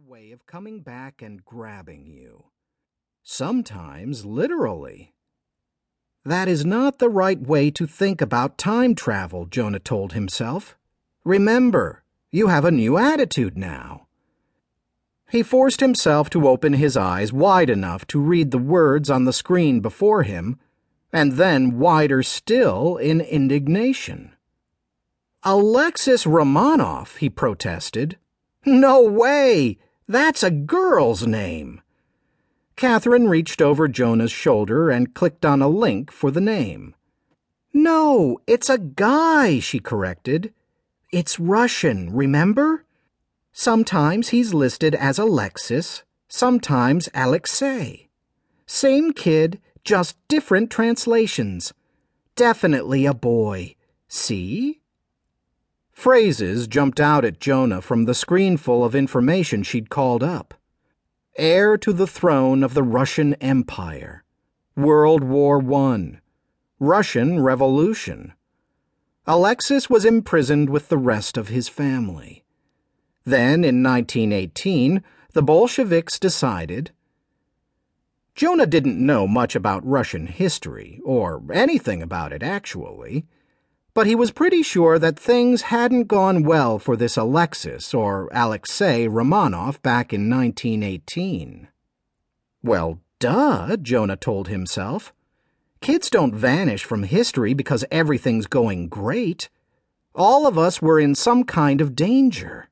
way of coming back and grabbing you. Sometimes literally. That is not the right way to think about time travel, Jonah told himself. Remember, you have a new attitude now. He forced himself to open his eyes wide enough to read the words on the screen before him, and then wider still in indignation. Alexis Romanov, he protested. No way! That's a girl's name. Katherine reached over Jonah's shoulder and clicked on a link for the name. No, it's a guy, she corrected. It's Russian, remember? Sometimes he's listed as Alexis, sometimes Alexei. Same kid, just different translations. Definitely a boy. See? Phrases jumped out at Jonah from the screenful of information she'd called up. Heir to the throne of the Russian Empire. World War I. Russian Revolution. Alexis was imprisoned with the rest of his family. Then, in 1918, the Bolsheviks decided. Jonah didn't know much about Russian history, or anything about it, actually, but he was pretty sure that things hadn't gone well for this Alexis, or Alexei Romanov, back in 1918. Well, duh, Jonah told himself. Kids don't vanish from history because everything's going great. All of us were in some kind of danger.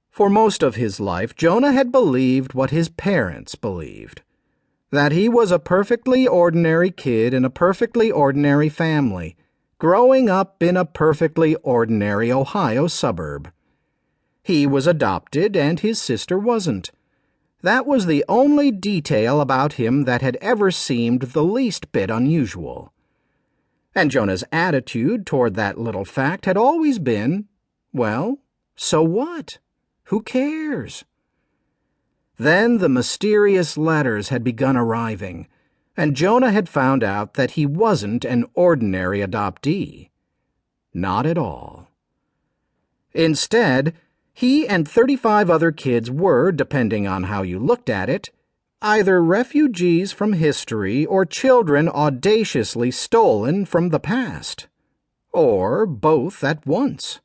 For most of his life, Jonah had believed what his parents believed, that he was a perfectly ordinary kid in a perfectly ordinary family, growing up in a perfectly ordinary Ohio suburb. He was adopted and his sister wasn't. That was the only detail about him that had ever seemed the least bit unusual. And Jonah's attitude toward that little fact had always been, well, so what? Who cares? Then the mysterious letters had begun arriving, and Jonah had found out that he wasn't an ordinary adoptee. Not at all. Instead, he and 35 other kids were, depending on how you looked at it, either refugees from history or children audaciously stolen from the past. Or both at once.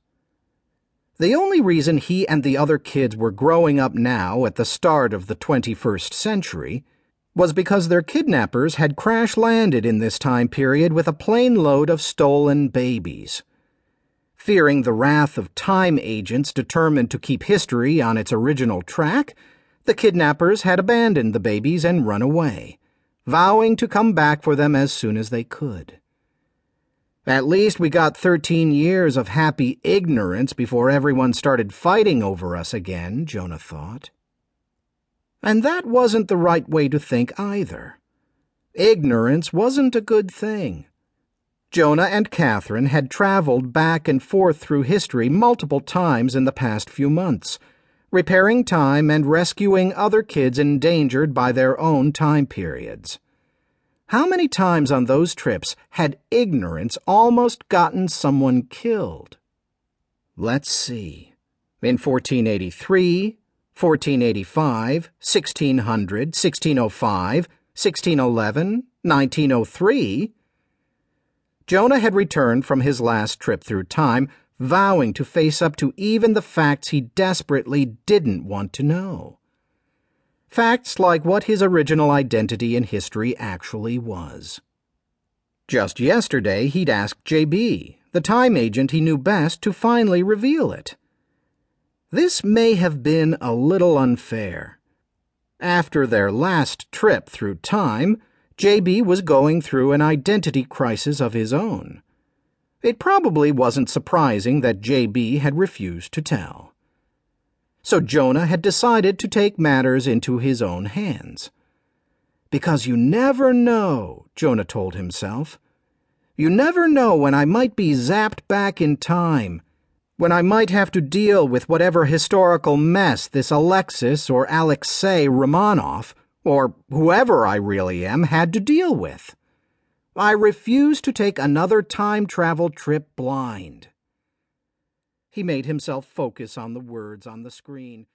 The only reason he and the other kids were growing up now at the start of the 21st century was because their kidnappers had crash-landed in this time period with a plane load of stolen babies. Fearing the wrath of time agents determined to keep history on its original track, the kidnappers had abandoned the babies and run away, vowing to come back for them as soon as they could. At least we got 13 years of happy ignorance before everyone started fighting over us again, Jonah thought. And that wasn't the right way to think either. Ignorance wasn't a good thing. Jonah and Katherine had traveled back and forth through history multiple times in the past few months, repairing time and rescuing other kids endangered by their own time periods. How many times on those trips had ignorance almost gotten someone killed? Let's see. In 1483, 1485, 1600, 1605, 1611, 1903... Jonah had returned from his last trip through time, vowing to face up to even the facts he desperately didn't want to know. Facts like what his original identity in history actually was. Just yesterday, he'd asked J.B., the time agent he knew best, to finally reveal it. This may have been a little unfair. After their last trip through time, J.B. was going through an identity crisis of his own. It probably wasn't surprising that J.B. had refused to tell. So Jonah had decided to take matters into his own hands. Because you never know, Jonah told himself. You never know when I might be zapped back in time, when I might have to deal with whatever historical mess this Alexis or Alexei Romanov, or whoever I really am, had to deal with. I refuse to take another time travel trip blind. He made himself focus on the words on the screen.